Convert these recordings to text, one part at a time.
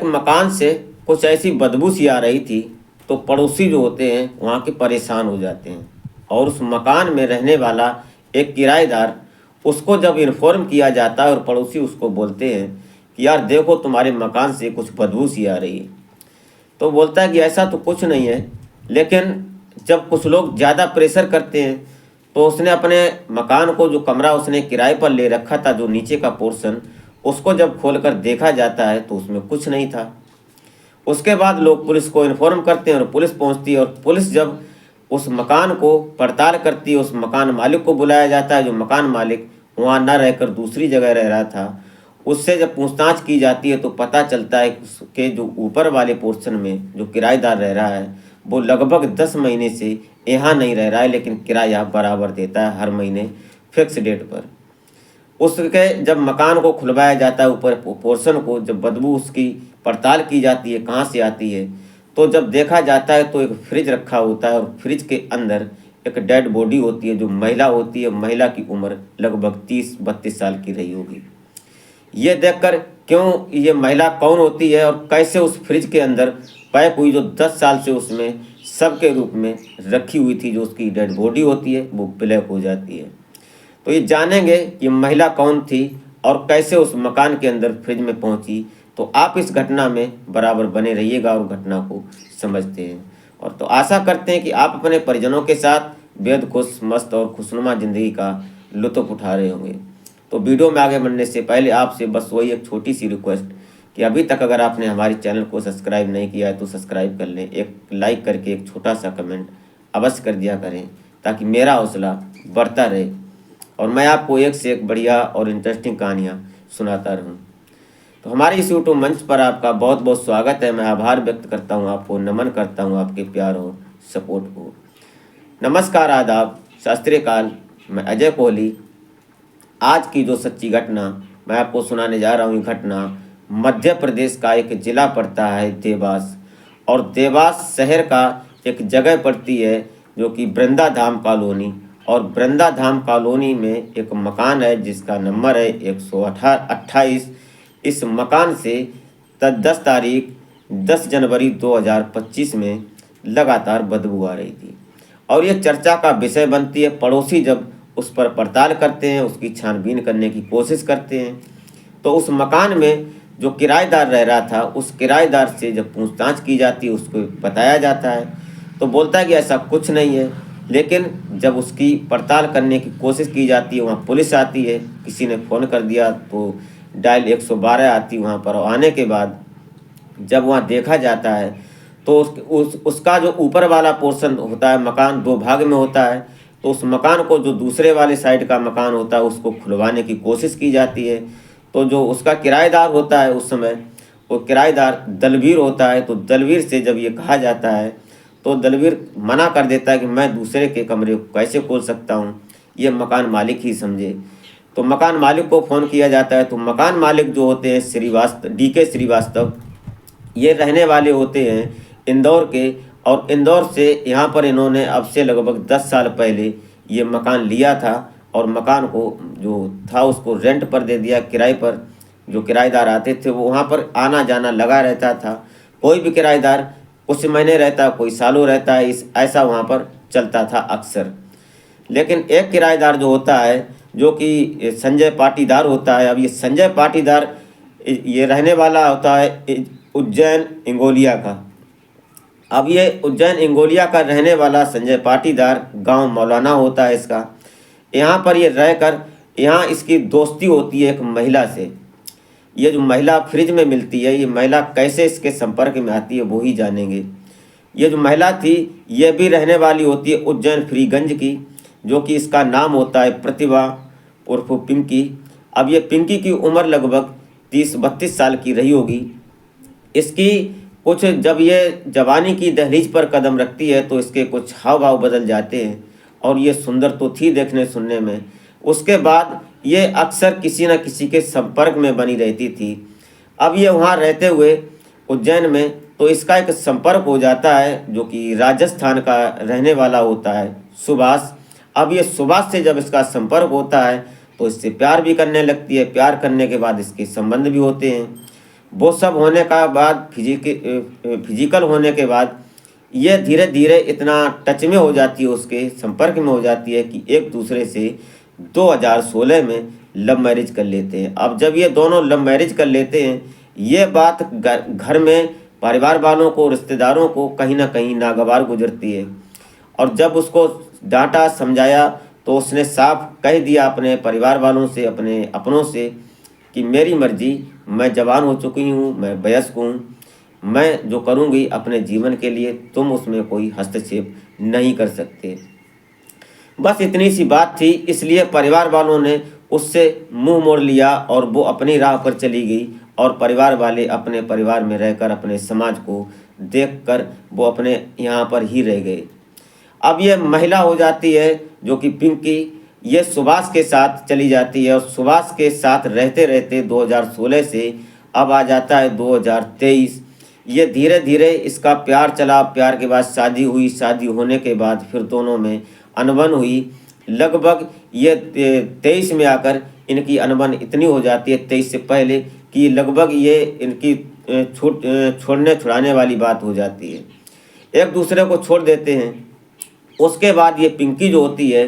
एक मकान से कुछ ऐसी बदबू सी आ रही थी, तो पड़ोसी जो होते हैं वहाँ के परेशान हो जाते हैं और उस मकान में रहने वाला एक किराएदार, उसको जब इन्फॉर्म किया जाता है और पड़ोसी उसको बोलते हैं कि यार देखो तुम्हारे मकान से कुछ बदबू सी आ रही है, तो बोलता है कि ऐसा तो कुछ नहीं है। लेकिन जब कुछ लोग ज़्यादा प्रेशर करते हैं तो उसने अपने मकान को, जो कमरा उसने किराए पर ले रखा था, जो नीचे का पोर्शन, उसको जब खोलकर देखा जाता है तो उसमें कुछ नहीं था। उसके बाद लोग पुलिस को इन्फॉर्म करते हैं और पुलिस पहुंचती है और पुलिस जब उस मकान को पड़ताल करती है, उस मकान मालिक को बुलाया जाता है, जो मकान मालिक वहाँ न रहकर दूसरी जगह रह रहा था। उससे जब पूछताछ की जाती है तो पता चलता है कि उसके जो ऊपर वाले पोर्शन में जो किराएदार रह रहा है वो लगभग 10 महीने से यहाँ नहीं रह रहा है, लेकिन किराया बराबर देता है हर महीने फिक्स डेट पर। उसके जब मकान को खुलवाया जाता है, ऊपर पोर्शन को, जब बदबू उसकी पड़ताल की जाती है कहाँ से आती है, तो जब देखा जाता है तो एक फ्रिज रखा होता है और फ्रिज के अंदर एक डेड बॉडी होती है, जो महिला होती है। महिला की उम्र लगभग 30-32 साल की रही होगी। ये देखकर क्यों, ये महिला कौन होती है और कैसे उस फ्रिज के अंदर पैक हुई, जो 10 साल से उसमें सब के रूप में रखी हुई थी, जो उसकी डेड बॉडी होती है वो ब्लैक हो जाती है। तो ये जानेंगे कि महिला कौन थी और कैसे उस मकान के अंदर फ्रिज में पहुंची। तो आप इस घटना में बराबर बने रहिएगा और घटना को समझते हैं। और तो आशा करते हैं कि आप अपने परिजनों के साथ बेहद खुश, मस्त और खुशनुमा ज़िंदगी का लुत्फ़ उठा रहे होंगे। तो वीडियो में आगे बढ़ने से पहले आपसे बस वही एक छोटी सी रिक्वेस्ट कि अभी तक अगर आपने हमारे चैनल को सब्सक्राइब नहीं किया है तो सब्सक्राइब कर लें, एक लाइक करके एक छोटा सा कमेंट अवश्य कर दिया करें, ताकि मेरा हौसला बढ़ता रहे और मैं आपको एक से एक बढ़िया और इंटरेस्टिंग कहानियाँ सुनाता रहूँ। तो हमारे इस यूट्यूब मंच पर आपका बहुत बहुत स्वागत है। मैं आभार व्यक्त करता हूँ, आपको नमन करता हूँ आपके प्यार और सपोर्ट को। नमस्कार, आदाब, सत श्री अकाल। मैं अजय कोहली। आज की जो सच्ची घटना मैं आपको सुनाने जा रहा हूँ, ये घटना मध्य प्रदेश का एक ज़िला पड़ता है देवास, और देवास शहर का एक जगह पड़ती है जो कि वृंदा धाम कॉलोनी। और वृंदा धाम कॉलोनी में एक मकान है जिसका नंबर है 128। इस मकान से 10 तारीख 10 जनवरी 2025 में लगातार बदबू आ रही थी और ये चर्चा का विषय बनती है। पड़ोसी जब उस पर पड़ताल करते हैं, उसकी छानबीन करने की कोशिश करते हैं, तो उस मकान में जो किराएदार रह रहा था, उस किराएदार से जब पूछताछ की जाती है, उसको बताया जाता है तो बोलता है कि ऐसा कुछ नहीं है। लेकिन जब उसकी पड़ताल करने की कोशिश की जाती है, वहाँ पुलिस आती है, किसी ने फ़ोन कर दिया तो डायल 112 आती वहाँ पर। आने के बाद जब वहाँ देखा जाता है तो उसका जो ऊपर वाला पोर्शन होता है, मकान 2 भाग में होता है, तो उस मकान को, जो दूसरे वाले साइड का मकान होता है, उसको खुलवाने की कोशिश की जाती है। तो जो उसका किराएदार होता है, उस समय वो किराएदार दलवीर होता है। तो दलवीर से जब ये कहा जाता है तो दलवीर मना कर देता है कि मैं दूसरे के कमरे को कैसे खोल सकता हूँ, ये मकान मालिक ही समझे। तो मकान मालिक को फ़ोन किया जाता है। तो मकान मालिक जो होते हैं DK श्रीवास्तव, ये रहने वाले होते हैं इंदौर के, और इंदौर से यहाँ पर इन्होंने अब से लगभग 10 साल पहले ये मकान लिया था और मकान को जो था उसको रेंट पर दे दिया, किराए पर। जो किराएदार आते थे वो वहाँ पर आना जाना लगा रहता था। कोई भी किराएदार कुछ महीने रहता, कोई सालों रहता है, ऐसा वहाँ पर चलता था अक्सर। लेकिन एक किराएदार जो होता है, जो कि संजय पाटीदार होता है। अब ये संजय पाटीदार ये रहने वाला होता है उज्जैन इंगोलिया का। अब ये उज्जैन इंगोलिया का रहने वाला संजय पाटीदार गांव मौलाना होता है इसका। यहाँ पर ये रहकर, यहाँ इसकी दोस्ती होती है एक महिला से। ये जो महिला फ्रिज में मिलती है, ये महिला कैसे इसके संपर्क में आती है वो ही जानेंगे। ये जो महिला थी ये भी रहने वाली होती है उज्जैन फ्रीगंज की, जो कि इसका नाम होता है प्रतिभा उर्फ पिंकी। अब ये पिंकी की उम्र लगभग 30-32 साल की रही होगी। इसकी कुछ, जब ये जवानी की दहलीज पर कदम रखती है तो इसके कुछ हाव भाव बदल जाते हैं और ये सुंदर तो थी देखने सुनने में। उसके बाद ये अक्सर किसी न किसी के संपर्क में बनी रहती थी। अब ये वहाँ रहते हुए उज्जैन में, तो इसका एक संपर्क हो जाता है जो कि राजस्थान का रहने वाला होता है सुभाष। अब ये सुभाष से जब इसका संपर्क होता है तो इससे प्यार भी करने लगती है। प्यार करने के बाद इसके संबंध भी होते हैं। वो सब होने का बाद फिजिकल होने के बाद ये धीरे धीरे इतना टच में हो जाती है, उसके संपर्क में हो जाती है कि एक दूसरे से 2016 में लव मैरिज कर लेते हैं। अब जब ये दोनों लव मैरिज कर लेते हैं, ये बात घर में परिवार वालों को, रिश्तेदारों को कहीं ना कहीं नागवार गुजरती है। और जब उसको डांटा समझाया तो उसने साफ कह दिया अपने परिवार वालों से, अपने अपनों से कि मेरी मर्जी, मैं जवान हो चुकी हूँ, मैं वयस्क हूँ, मैं जो करूँगी अपने जीवन के लिए, तुम उसमें कोई हस्तक्षेप नहीं कर सकते। बस इतनी सी बात थी, इसलिए परिवार वालों ने उससे मुंह मोड़ लिया और वो अपनी राह पर चली गई। और परिवार वाले अपने परिवार में रहकर, अपने समाज को देखकर वो अपने यहाँ पर ही रह गए। अब ये महिला हो जाती है जो कि पिंकी, ये सुभाष के साथ चली जाती है और सुभाष के साथ रहते रहते 2016 से अब आ जाता है 2023। ये धीरे धीरे इसका प्यार चला, प्यार के बाद शादी हुई, शादी होने के बाद फिर दोनों में अनबन हुई। लगभग ये 23 में आकर इनकी अनबन इतनी हो जाती है, 23 से पहले, कि लगभग ये इनकी छोड़ने छुड़ाने वाली बात हो जाती है, एक दूसरे को छोड़ देते हैं। उसके बाद ये पिंकी जो होती है,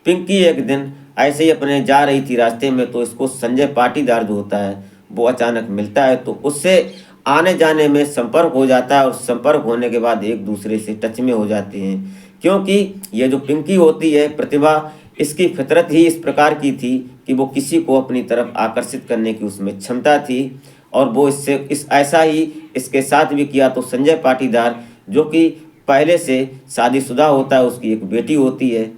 पिंकी एक दिन ऐसे ही अपने जा रही थी रास्ते में, तो इसको संजय पाटीदार जो होता है वो अचानक मिलता है, तो उससे आने जाने में संपर्क हो जाता है। और संपर्क होने के बाद एक दूसरे से टच में हो जाते हैं, क्योंकि ये जो पिंकी होती है, प्रतिभा, इसकी फितरत ही इस प्रकार की थी कि वो किसी को अपनी तरफ आकर्षित करने की उसमें क्षमता थी। और वो इस ऐसा ही इसके साथ भी किया। तो संजय पाटीदार जो कि पहले से शादीशुदा होता है, उसकी एक बेटी होती है,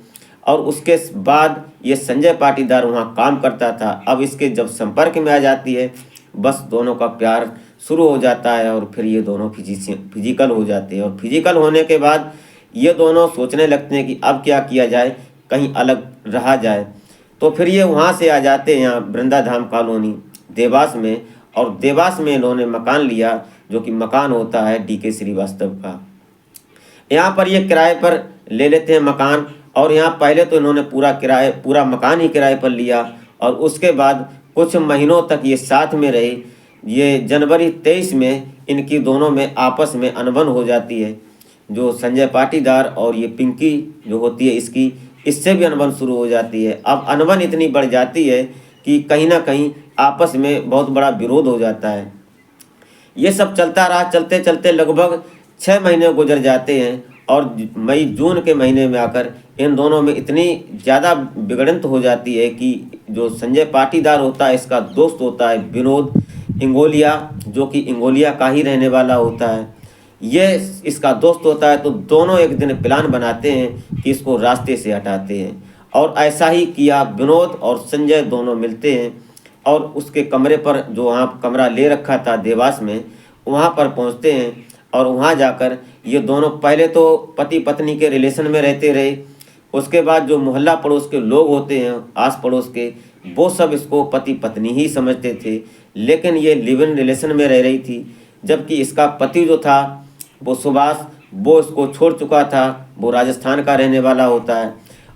और उसके बाद ये संजय पाटीदार वहाँ काम करता था। अब इसके जब संपर्क में आ जाती है, बस दोनों का प्यार शुरू हो जाता है और फिर ये दोनों फिजिकल हो जाते हैं। और फिजिकल होने के बाद ये दोनों सोचने लगते हैं कि अब क्या किया जाए, कहीं अलग रहा जाए। तो फिर ये वहाँ से आ जाते हैं यहाँ वृंदाधाम कॉलोनी देवास में, और देवास में इन्होंने मकान लिया, जो कि मकान होता है DK श्रीवास्तव का। यहाँ पर ये किराए पर ले लेते हैं मकान, और यहाँ पहले तो इन्होंने पूरा मकान ही किराए पर लिया, और उसके बाद कुछ महीनों तक ये साथ में रहे। ये जनवरी 23 में इनकी दोनों में आपस में अनबन हो जाती है, जो संजय पाटीदार और ये पिंकी जो होती है इसकी, इससे भी अनबन शुरू हो जाती है। अब अनबन इतनी बढ़ जाती है कि कहीं ना कहीं आपस में बहुत बड़ा विरोध हो जाता है। ये सब चलता रहा, चलते चलते लगभग 6 महीने गुजर जाते हैं, और मई जून के महीने में आकर इन दोनों में इतनी ज़्यादा बिगड़ंत हो जाती है कि जो संजय पाटीदार होता है, इसका दोस्त होता है विनोद इंगोलिया, जो कि इंगोलिया का ही रहने वाला होता है, ये इसका दोस्त होता है। तो दोनों एक दिन प्लान बनाते हैं कि इसको रास्ते से हटाते हैं, और ऐसा ही किया। विनोद और संजय दोनों मिलते हैं और उसके कमरे पर, जो वहाँ कमरा ले रखा था देवास में, वहाँ पर पहुँचते हैं। और वहाँ जाकर ये दोनों पहले तो पति पत्नी के रिलेशन में रहते रहे। उसके बाद जो मोहल्ला पड़ोस के लोग होते हैं, आस पड़ोस के, वो सब इसको पति पत्नी ही समझते थे, लेकिन ये लिव इन रिलेशन में रह रही थी। जबकि इसका पति जो था वो सुभाष, वो इसको छोड़ चुका था, वो राजस्थान का रहने वाला होता है।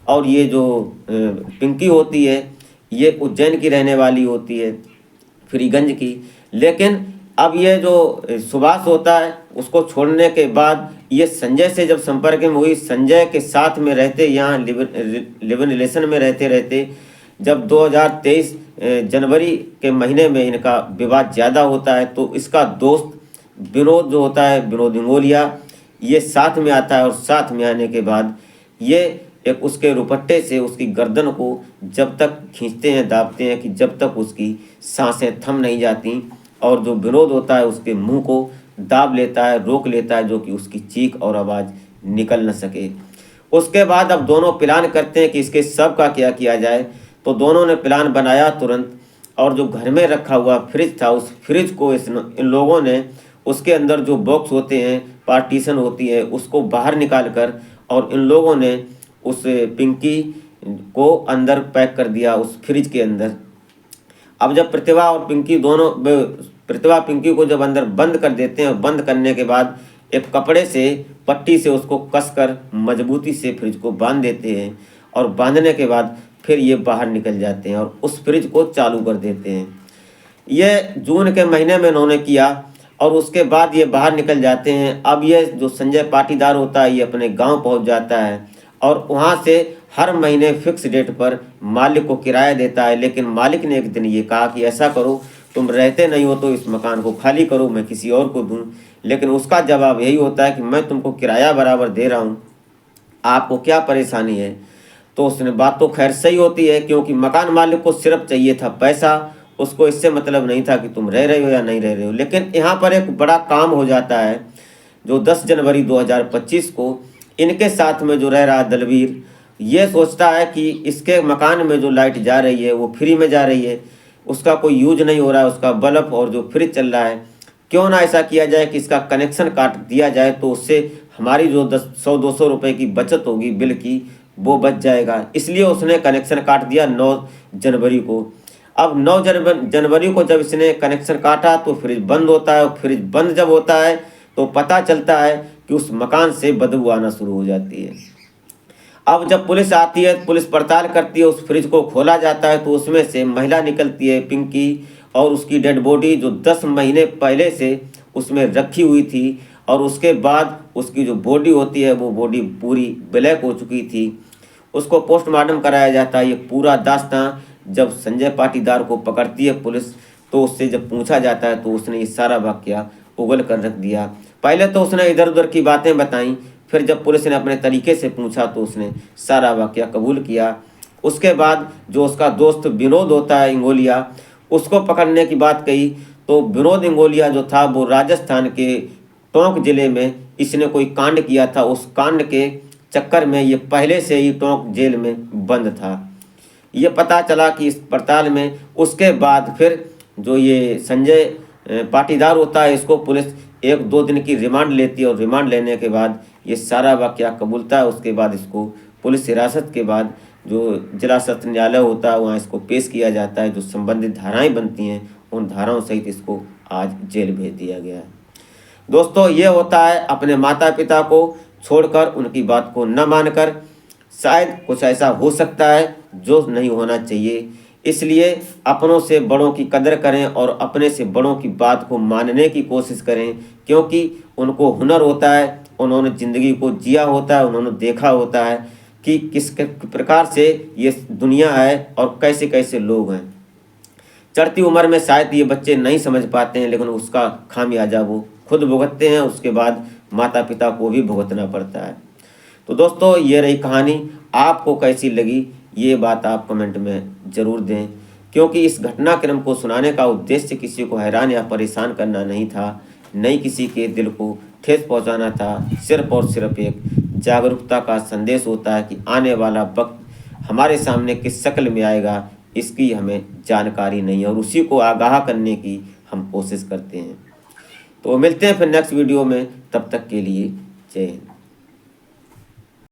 और ये जो पिंकी होती है, ये उज्जैन की रहने वाली होती है, फ्रीगंज की। लेकिन अब ये जो सुभाष होता है, उसको छोड़ने के बाद ये संजय से जब संपर्क में हुई, संजय के साथ में रहते, यहाँ लिव इन रिलेशन में रहते रहते, जब 2023 जनवरी के महीने में इनका विवाद ज़्यादा होता है, तो इसका दोस्त विनोद जो होता है, विनोद इंगोलिया, ये साथ में आता है। और साथ में आने के बाद ये एक उसके रुपट्टे से उसकी गर्दन को जब तक खींचते हैं, दाबते हैं, कि जब तक उसकी सांसें थम नहीं जाती। और जो विनोद होता है उसके मुंह को दाब लेता है, रोक लेता है, जो कि उसकी चीख और आवाज़ निकल न सके। उसके बाद अब दोनों प्लान करते हैं कि इसके सब का क्या किया जाए। तो दोनों ने प्लान बनाया तुरंत, और जो घर में रखा हुआ फ्रिज था, उस फ्रिज को इन लोगों ने, उसके अंदर जो बॉक्स होते हैं, पार्टीशन होती है, उसको बाहर निकाल कर, और इन लोगों ने उस पिंकी को अंदर पैक कर दिया, उस फ्रिज के अंदर। अब जब प्रतिभा और पिंकी दोनों, प्रतिभा पिंकी को जब अंदर बंद कर देते हैं, बंद करने के बाद एक कपड़े से, पट्टी से उसको कसकर मजबूती से फ्रिज को बांध देते हैं। और बांधने के बाद फिर ये बाहर निकल जाते हैं और उस फ्रिज को चालू कर देते हैं। ये जून के महीने में इन्होंने किया और उसके बाद ये बाहर निकल जाते हैं। अब ये जो संजय पाटीदार होता है ये अपने गांव पहुंच जाता है और वहां से हर महीने फिक्स डेट पर मालिक को किराया देता है। लेकिन मालिक ने एक दिन ये कहा कि ऐसा करो, तुम रहते नहीं हो तो इस मकान को खाली करो, मैं किसी और को दूं। लेकिन उसका जवाब यही होता है कि मैं तुमको किराया बराबर दे रहा हूँ, आपको क्या परेशानी है। तो उसने बात तो खैर सही होती है, क्योंकि मकान मालिक को सिर्फ चाहिए था पैसा, उसको इससे मतलब नहीं था कि तुम रह रहे हो या नहीं रह रहे हो। लेकिन यहाँ पर एक बड़ा काम हो जाता है, जो 10 जनवरी 2025 को इनके साथ में जो रह रहा दलवीर ये सोचता है कि इसके मकान में जो लाइट जा रही है वो फ्री में जा रही है, उसका कोई यूज नहीं हो रहा है, उसका बल्ब और जो फ्रिज चल रहा है, क्यों ना ऐसा किया जाए कि इसका कनेक्शन काट दिया जाए, तो उससे हमारी जो 100-200 रुपए की बचत होगी बिल की वो बच जाएगा। इसलिए उसने कनेक्शन काट दिया 9 जनवरी को। अब 9 जनवरी को जब इसने कनेक्शन काटा तो फ्रिज बंद होता है, और फ्रिज बंद जब होता है तो पता चलता है कि उस मकान से बदबू आना शुरू हो जाती है। अब जब पुलिस आती है, पुलिस पड़ताल करती है, उस फ्रिज को खोला जाता है तो उसमें से महिला निकलती है, पिंकी, और उसकी डेड बॉडी जो 10 महीने पहले से उसमें रखी हुई थी, और उसके बाद उसकी जो बॉडी होती है वो बॉडी पूरी ब्लैक हो चुकी थी। उसको पोस्टमार्टम कराया जाता है। ये पूरा दास्तां जब संजय पाटीदार को पकड़ती है पुलिस, तो उससे जब पूछा जाता है तो उसने ये सारा वाकया उगल कर रख दिया। पहले तो उसने इधर उधर की बातें बताई, फिर जब पुलिस ने अपने तरीके से पूछा तो उसने सारा वाकया कबूल किया। उसके बाद जो उसका दोस्त विनोद होता है इंगोलिया, उसको पकड़ने की बात कही, तो विनोद इंगोलिया जो था वो राजस्थान के टोंक जिले में इसने कोई कांड किया था। उस कांड के चक्कर में ये पहले से ही टोंक जेल में बंद था। ये पता चला कि इस पड़ताल में उसके बाद फिर जो ये संजय पाटीदार होता है, इसको पुलिस 1-2 दिन की रिमांड लेती है, और रिमांड लेने के बाद ये सारा वाकया कबूलता है। उसके बाद इसको पुलिस हिरासत के बाद जो जिला सत्र न्यायालय होता है वहाँ इसको पेश किया जाता है। जो संबंधित धाराएं बनती हैं उन धाराओं सहित इसको आज जेल भेज दिया गया है। दोस्तों, ये होता है अपने माता पिता को छोड़कर, उनकी बात को न मानकर। शायद कुछ ऐसा हो सकता है जो नहीं होना चाहिए। इसलिए अपनों से बड़ों की कदर करें और अपने से बड़ों की बात को मानने की कोशिश करें, क्योंकि उनको हुनर होता है, उन्होंने ज़िंदगी को जिया होता है, उन्होंने देखा होता है कि किस प्रकार से ये दुनिया है और कैसे कैसे लोग हैं। चढ़ती उम्र में शायद ये बच्चे नहीं समझ पाते हैं, लेकिन उसका खामियाजा वो खुद भुगतते हैं, उसके बाद माता पिता को भी भुगतना पड़ता है। तो दोस्तों, ये रही कहानी। आपको कैसी लगी ये बात आप कमेंट में ज़रूर दें, क्योंकि इस घटनाक्रम को सुनाने का उद्देश्य किसी को हैरान या परेशान करना नहीं था, नहीं किसी के दिल को ठेस पहुंचाना था। सिर्फ और सिर्फ एक जागरूकता का संदेश होता है कि आने वाला वक्त हमारे सामने किस शक्ल में आएगा इसकी हमें जानकारी नहीं है, और उसी को आगाह करने की हम कोशिश करते हैं। तो मिलते हैं फिर नेक्स्ट वीडियो में, तब तक के लिए जय हिंद।